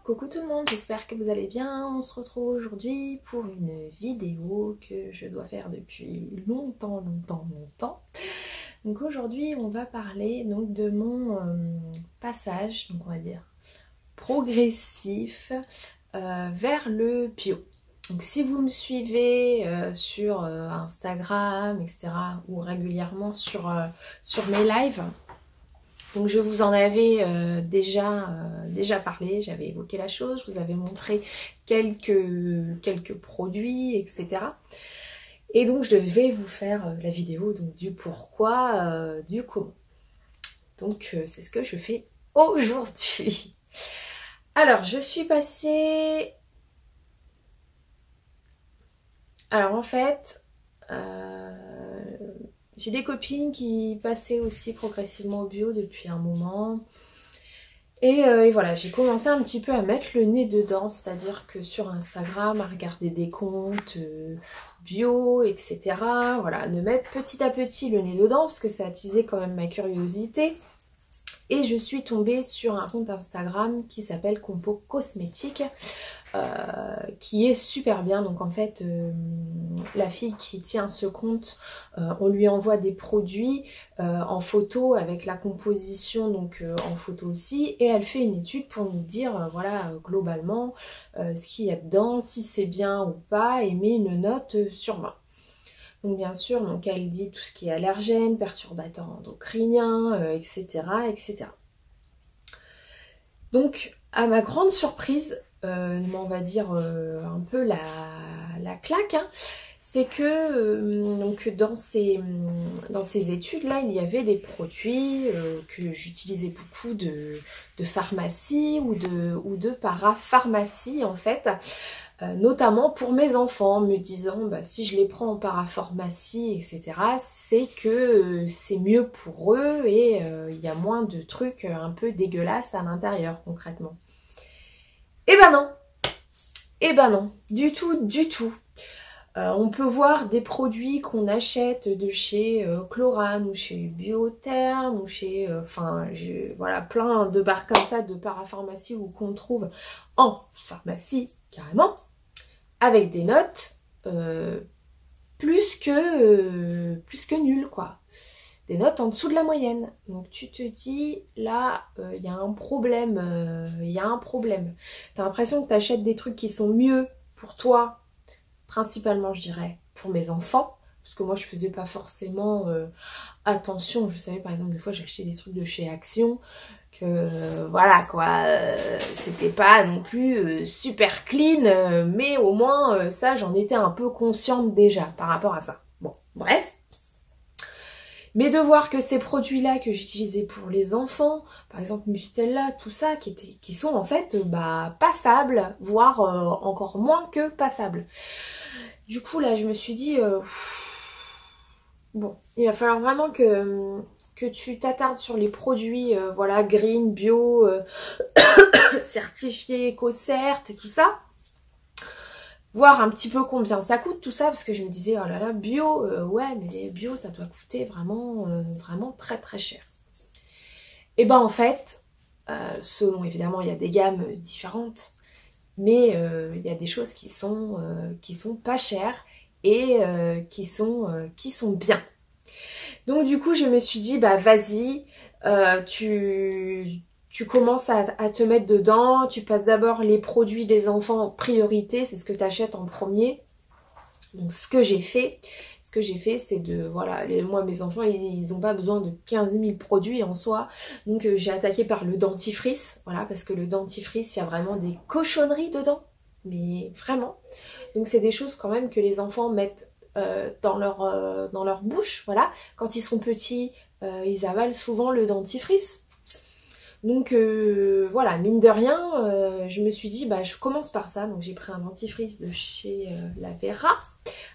Coucou tout le monde, j'espère que vous allez bien. On se retrouve aujourd'hui pour une vidéo que je dois faire depuis longtemps. Donc aujourd'hui on va parler donc de mon passage, donc on va dire progressif vers le bio. Donc si vous me suivez sur Instagram, etc. ou régulièrement sur mes lives, donc je vous en avais déjà parlé, j'avais évoqué la chose, je vous avais montré quelques produits, etc. Et donc je vais vous faire la vidéo donc, du pourquoi, du comment. Donc c'est ce que je fais aujourd'hui. Alors je suis passée... Alors en fait... j'ai des copines qui passaient aussi progressivement au bio depuis un moment. Et voilà, j'ai commencé un petit peu à mettre le nez dedans, c'est-à-dire que sur Instagram, à regarder des comptes bio, etc. Voilà, de mettre petit à petit le nez dedans, parce que ça a attisé quand même ma curiosité. Et je suis tombée sur un compte Instagram qui s'appelle Compo Cosmétique, qui est super bien. Donc en fait, la fille qui tient ce compte, on lui envoie des produits en photo avec la composition donc en photo aussi, et elle fait une étude pour nous dire voilà globalement ce qu'il y a dedans, si c'est bien ou pas, et met une note sur 20. Donc bien sûr, donc elle dit tout ce qui est allergène, perturbateur endocrinien, etc., etc. Donc à ma grande surprise, on va dire un peu la claque, hein, c'est que donc dans ces études là, il y avait des produits que j'utilisais beaucoup de pharmacie ou de parapharmacie en fait. Notamment pour mes enfants, me disant bah, si je les prends en parapharmacie, etc., c'est que c'est mieux pour eux et il y a moins de trucs un peu dégueulasses à l'intérieur concrètement. Eh ben non, du tout. On peut voir des produits qu'on achète de chez Chlorane ou chez Biotherm ou chez, voilà, plein de barres comme ça de parapharmacie ou qu'on trouve en pharmacie carrément, avec des notes plus que nulles quoi. Des notes en dessous de la moyenne. Donc tu te dis, là, il y a un problème. T'as l'impression que tu achètes des trucs qui sont mieux pour toi, principalement je dirais pour mes enfants, parce que moi je faisais pas forcément attention. Je savais par exemple des fois j'achetais des trucs de chez Action, que voilà quoi, c'était pas non plus super clean, mais au moins ça j'en étais un peu consciente déjà par rapport à ça. Bon, bref. Mais de voir que ces produits-là que j'utilisais pour les enfants, par exemple Mustela, tout ça, qui sont en fait passables, voire encore moins que passables. Du coup là je me suis dit, bon, il va falloir vraiment que tu t'attardes sur les produits voilà, green, bio, certifiés, éco-cert et tout ça. Voir un petit peu combien ça coûte tout ça, parce que je me disais, oh là là, bio, ouais, mais bio ça doit coûter vraiment très très cher. Et ben en fait, selon évidemment il y a des gammes différentes, mais il y a des choses qui sont pas chères et qui sont bien. Donc du coup je me suis dit bah vas-y, tu commences à te mettre dedans, tu passes d'abord les produits des enfants en priorité, c'est ce que tu achètes en premier. Donc ce que j'ai fait c'est de, voilà, moi mes enfants ils n'ont pas besoin de 15 000 produits en soi, donc j'ai attaqué par le dentifrice, voilà, parce que le dentifrice il y a vraiment des cochonneries dedans, mais vraiment. Donc c'est des choses quand même que les enfants mettent dans leur bouche, voilà. Quand ils sont petits, ils avalent souvent le dentifrice. Donc voilà, mine de rien, je me suis dit, bah je commence par ça. Donc j'ai pris un dentifrice de chez La Vera.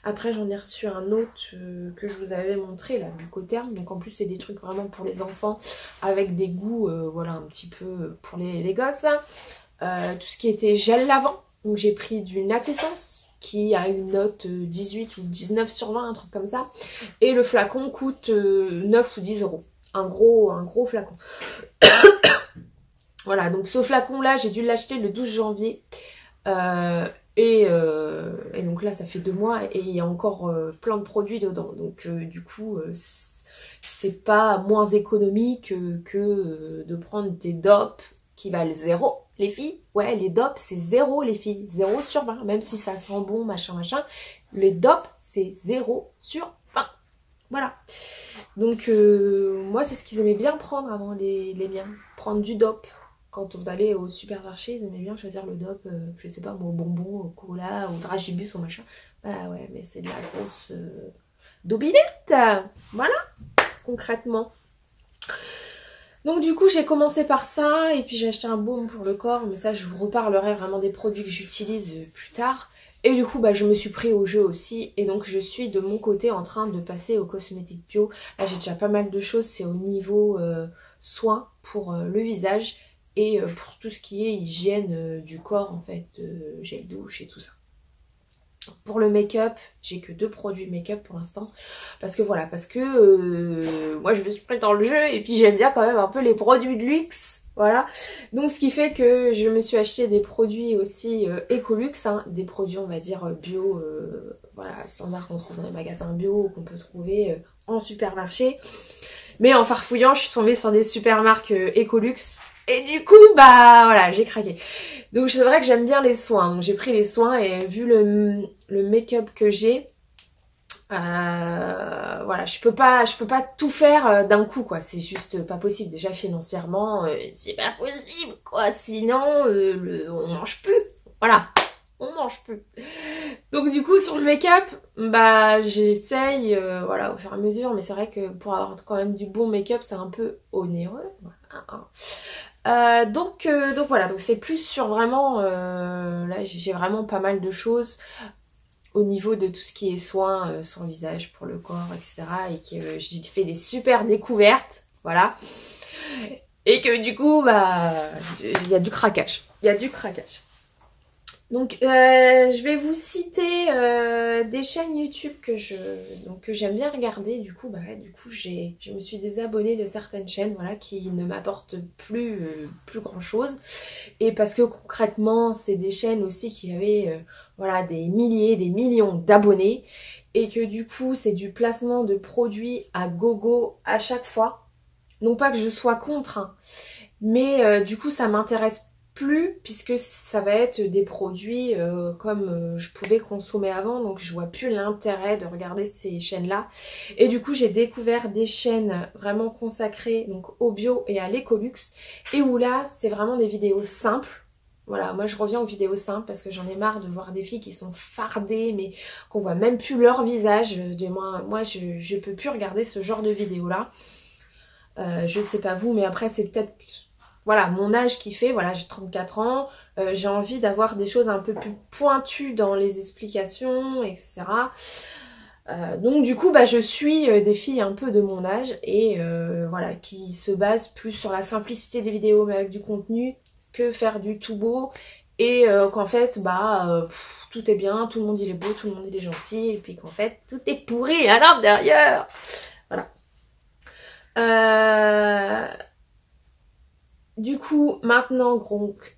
Après j'en ai reçu un autre que je vous avais montré, là, Bucotherm. Donc en plus c'est des trucs vraiment pour les enfants, avec des goûts, voilà, un petit peu pour les gosses. Tout ce qui était gel lavant. Donc j'ai pris du Natessence, qui a une note 18 ou 19 sur 20, un truc comme ça. Et le flacon coûte 9 ou 10 euros. Un gros flacon. Voilà, donc ce flacon-là, j'ai dû l'acheter le 12 janvier. Et donc là, ça fait 2 mois et il y a encore plein de produits dedans. Donc du coup, c'est pas moins économique que de prendre des dopes qui valent 0, les filles. Ouais, les dopes, c'est 0, les filles. 0 sur 20. Même si ça sent bon, machin, machin. Les dopes, c'est 0 sur 20. Voilà. Donc moi, c'est ce qu'ils aimaient bien prendre avant, les miens. Prendre du dope. Quand on allait au supermarché, ils aimaient bien choisir le dope, je sais pas, moi, au bonbon, au cola, au dragibus, au machin. Bah ouais, mais c'est de la grosse dobinette. Voilà, concrètement. Donc du coup, j'ai commencé par ça, et puis j'ai acheté un baume pour le corps, mais ça, je vous reparlerai vraiment des produits que j'utilise plus tard. Et du coup, bah, je me suis pris au jeu aussi, et donc je suis de mon côté en train de passer aux cosmétiques bio. Là, j'ai déjà pas mal de choses, c'est au niveau soins pour le visage, et pour tout ce qui est hygiène du corps, en fait, gel douche et tout ça. Pour le make-up, j'ai que 2 produits make-up pour l'instant. Parce que voilà, moi je me suis pris dans le jeu et puis j'aime bien quand même un peu les produits de luxe. Voilà. Donc ce qui fait que je me suis acheté des produits aussi Ecolux, hein, des produits on va dire bio, voilà, standard qu'on trouve dans les magasins bio, qu'on peut trouver en supermarché. Mais en farfouillant, je suis tombée sur des super marques Ecolux. Et du coup, bah voilà, j'ai craqué. Donc c'est vrai que j'aime bien les soins. Donc j'ai pris les soins et vu le make-up que j'ai, voilà, je peux pas tout faire d'un coup, quoi. C'est juste pas possible. Déjà financièrement, c'est pas possible, quoi. Sinon, on mange plus. Voilà, on mange plus. Donc du coup sur le make-up, bah j'essaye, voilà, au fur et à mesure. Mais c'est vrai que pour avoir quand même du bon make-up, c'est un peu onéreux. Voilà. Donc voilà, donc c'est plus sur vraiment, là j'ai vraiment pas mal de choses au niveau de tout ce qui est soins sur le visage, pour le corps, etc. Et que j'ai fait des super découvertes, voilà. Et que du coup, bah, il y a du craquage. Il y a du craquage. Donc je vais vous citer des chaînes YouTube que j'aime bien regarder. Du coup, je me suis désabonnée de certaines chaînes, voilà, qui ne m'apportent plus grand chose. Et parce que concrètement, c'est des chaînes aussi qui avaient voilà, des milliers, des millions d'abonnés. Et que du coup, c'est du placement de produits à gogo à chaque fois. Non pas que je sois contre, hein, mais du coup, ça m'intéresse plus puisque ça va être des produits comme je pouvais consommer avant, donc je vois plus l'intérêt de regarder ces chaînes là. Et du coup j'ai découvert des chaînes vraiment consacrées donc au bio et à l'écolux, et où là c'est vraiment des vidéos simples. Voilà, moi je reviens aux vidéos simples parce que j'en ai marre de voir des filles qui sont fardées mais qu'on voit même plus leur visage. Du moins moi je peux plus regarder ce genre de vidéos là. Je sais pas vous, mais après c'est peut-être, voilà, mon âge qui fait, voilà, j'ai 34 ans, j'ai envie d'avoir des choses un peu plus pointues dans les explications, etc. Donc du coup, bah, je suis des filles un peu de mon âge et voilà, qui se basent plus sur la simplicité des vidéos mais avec du contenu que faire du tout beau, et qu'en fait, bah, tout est bien, tout le monde il est beau, tout le monde il est gentil, et puis qu'en fait, tout est pourri à l'intérieur. Voilà. Du coup, maintenant,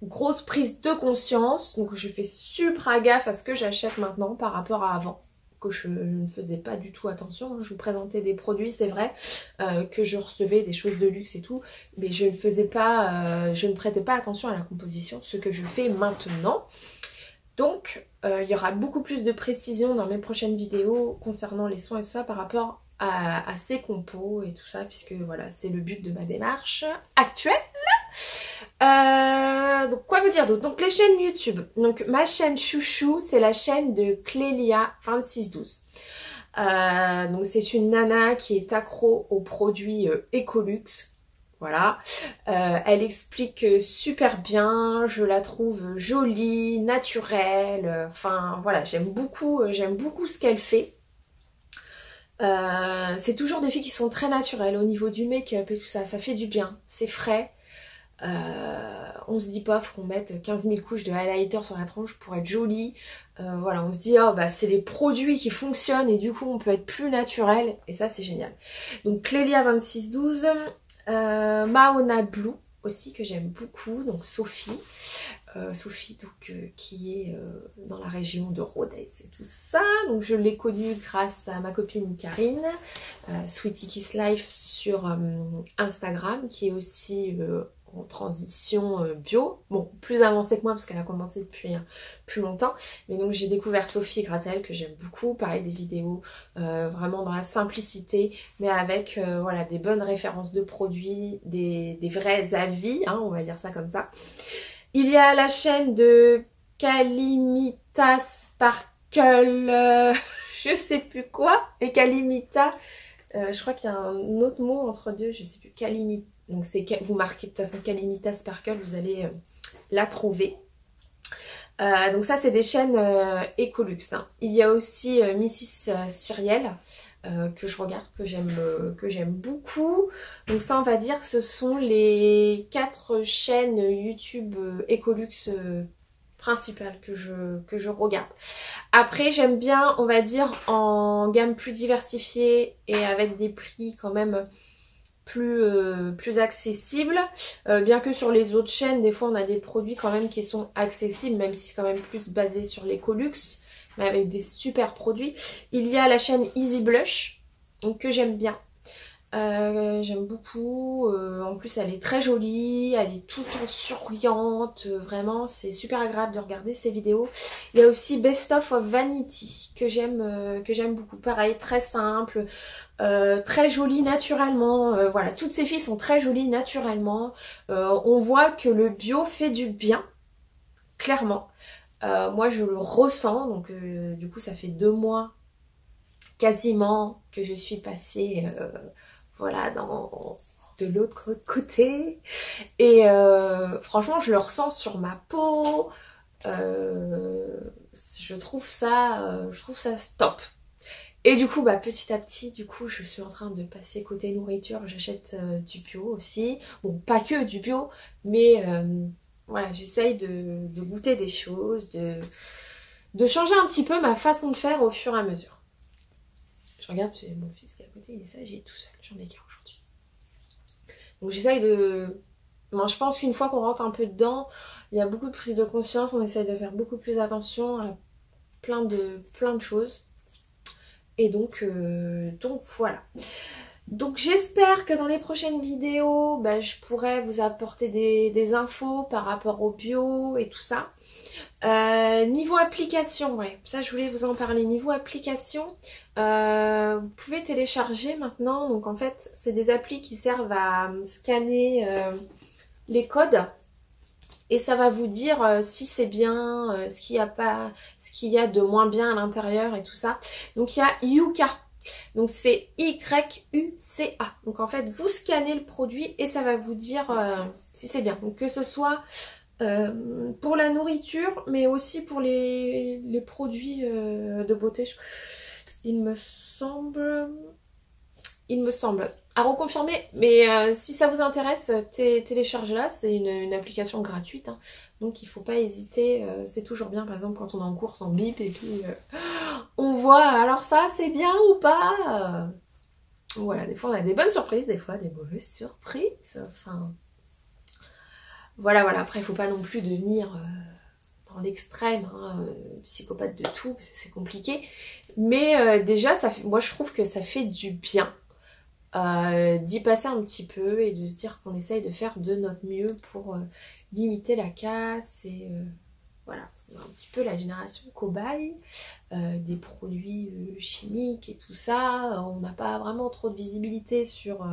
grosse prise de conscience. Donc, je fais super gaffe à ce que j'achète maintenant par rapport à avant, que je ne faisais pas du tout attention. Je vous présentais des produits, c'est vrai, que je recevais, des choses de luxe et tout, mais je ne prêtais pas attention à la composition, ce que je fais maintenant. Donc, il y aura beaucoup plus de précision dans mes prochaines vidéos concernant les soins et tout ça par rapport à ces compos et tout ça, puisque voilà, c'est le but de ma démarche actuelle. Donc quoi vous dire d'autre? Donc les chaînes YouTube. Donc ma chaîne chouchou, c'est la chaîne de Clélia2612. Donc c'est une nana qui est accro aux produits Ecolux. Voilà. Elle explique super bien, je la trouve jolie, naturelle. Enfin voilà, j'aime beaucoup ce qu'elle fait. C'est toujours des filles qui sont très naturelles au niveau du make-up et tout ça, ça fait du bien, c'est frais. On se dit pas faut qu'on mette 15 000 couches de highlighter sur la tronche pour être jolie. Voilà, on se dit oh bah c'est les produits qui fonctionnent et du coup on peut être plus naturel, et ça c'est génial. Donc Clélia2612, Mahona Blue, aussi que j'aime beaucoup, donc Sophie. Sophie donc, qui est dans la région de Rodez et tout ça. Donc je l'ai connue grâce à ma copine Karine, Sweetie Kiss Life sur Instagram, qui est aussi en transition bio. Bon, plus avancée que moi parce qu'elle a commencé depuis plus longtemps. Mais donc j'ai découvert Sophie grâce à elle, que j'aime beaucoup. Pareil, des vidéos vraiment dans la simplicité, mais avec voilà, des bonnes références de produits, des vrais avis, hein, on va dire ça comme ça. Il y a la chaîne de Kalimita Sparkle, je sais plus quoi, et Kalimita, je crois qu'il y a un autre mot entre deux, je sais plus, Kalimita, donc c'est, vous marquez de toute façon Kalimita Sparkle, vous allez la trouver. Donc ça c'est des chaînes Ecolux, hein. Il y a aussi Mrs Cyrielle, que je regarde, que j'aime beaucoup. Donc ça on va dire que ce sont les 4 chaînes YouTube Ecolux principales que je regarde. Après j'aime bien, on va dire, en gamme plus diversifiée et avec des prix quand même plus accessibles. Bien que sur les autres chaînes, des fois on a des produits quand même qui sont accessibles, même si c'est quand même plus basé sur l'Ecolux, mais avec des super produits. Il y a la chaîne Easy Blush, donc, que j'aime bien. J'aime beaucoup. En plus, elle est très jolie, elle est tout le temps souriante. Vraiment, c'est super agréable de regarder ces vidéos. Il y a aussi Best of Vanity, que j'aime beaucoup. Pareil, très simple, très jolie naturellement. Voilà, toutes ces filles sont très jolies naturellement. On voit que le bio fait du bien, clairement. Moi je le ressens, donc du coup ça fait 2 mois quasiment que je suis passée voilà, de l'autre côté, et franchement je le ressens sur ma peau. Je trouve ça top. Et du coup bah petit à petit, du coup je suis en train de passer côté nourriture, j'achète du bio aussi, bon pas que du bio, mais voilà, j'essaye de goûter des choses, de changer un petit peu ma façon de faire au fur et à mesure. Je regarde, c'est mon fils qui est à côté, il est sage, il est tout seul, j'en ai qu'un aujourd'hui. Donc j'essaye de... Bon, je pense qu'une fois qu'on rentre un peu dedans, il y a beaucoup de prise de conscience, on essaye de faire beaucoup plus attention à plein de choses. Et donc voilà. Donc j'espère que dans les prochaines vidéos, bah, je pourrai vous apporter des infos par rapport au bio et tout ça. Niveau application, ouais, ça je voulais vous en parler. Niveau application, vous pouvez télécharger maintenant. Donc en fait, c'est des applis qui servent à scanner les codes. Et ça va vous dire si c'est bien, ce qu'il y a de moins bien à l'intérieur et tout ça. Donc il y a Yuka. Donc c'est Y-U-C-A. Donc en fait vous scannez le produit et ça va vous dire si c'est bien. Donc que ce soit pour la nourriture, mais aussi pour les produits de beauté. Il me semble à reconfirmer, mais si ça vous intéresse, téléchargez-la, c'est une application gratuite, hein. Donc il faut pas hésiter, c'est toujours bien, par exemple quand on est en course en bip et puis on voit alors ça c'est bien ou pas. Voilà, des fois on a des bonnes surprises, des fois des mauvaises surprises, enfin voilà, après il faut pas non plus devenir dans l'extrême, hein, psychopathe de tout, parce que c'est compliqué, mais déjà moi je trouve que ça fait du bien d'y passer un petit peu et de se dire qu'on essaye de faire de notre mieux pour limiter la casse et voilà, parce qu'on a un petit peu la génération cobaye des produits chimiques et tout ça. On n'a pas vraiment trop de visibilité sur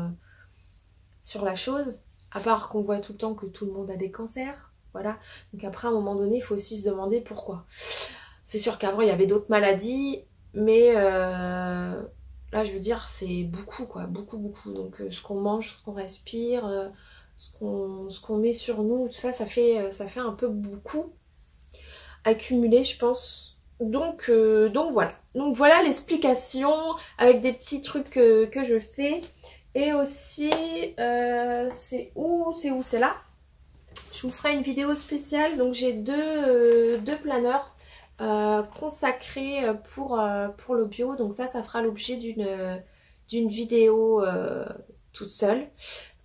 la chose, à part qu'on voit tout le temps que tout le monde a des cancers, voilà. Donc après à un moment donné il faut aussi se demander pourquoi. C'est sûr qu'avant il y avait d'autres maladies, mais là, je veux dire, c'est beaucoup, quoi. Beaucoup. Donc, ce qu'on mange, ce qu'on respire, ce qu'on met sur nous, tout ça, ça fait un peu beaucoup accumulé, je pense. Donc voilà. Donc, voilà l'explication avec des petits trucs que je fais. Et aussi, c'est là. Je vous ferai une vidéo spéciale. Donc, j'ai deux planeurs consacré pour le bio, donc ça fera l'objet d'une vidéo toute seule.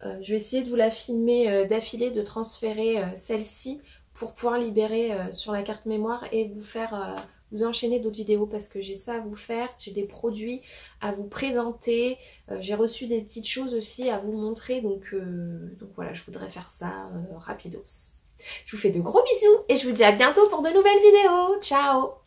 Je vais essayer de vous la filmer d'affilée, de transférer celle-ci pour pouvoir libérer sur la carte mémoire et vous faire vous enchaîner d'autres vidéos parce que j'ai ça à vous faire, j'ai des produits à vous présenter, j'ai reçu des petites choses aussi à vous montrer, donc voilà, je voudrais faire ça rapidos. Je vous fais de gros bisous et je vous dis à bientôt pour de nouvelles vidéos. Ciao!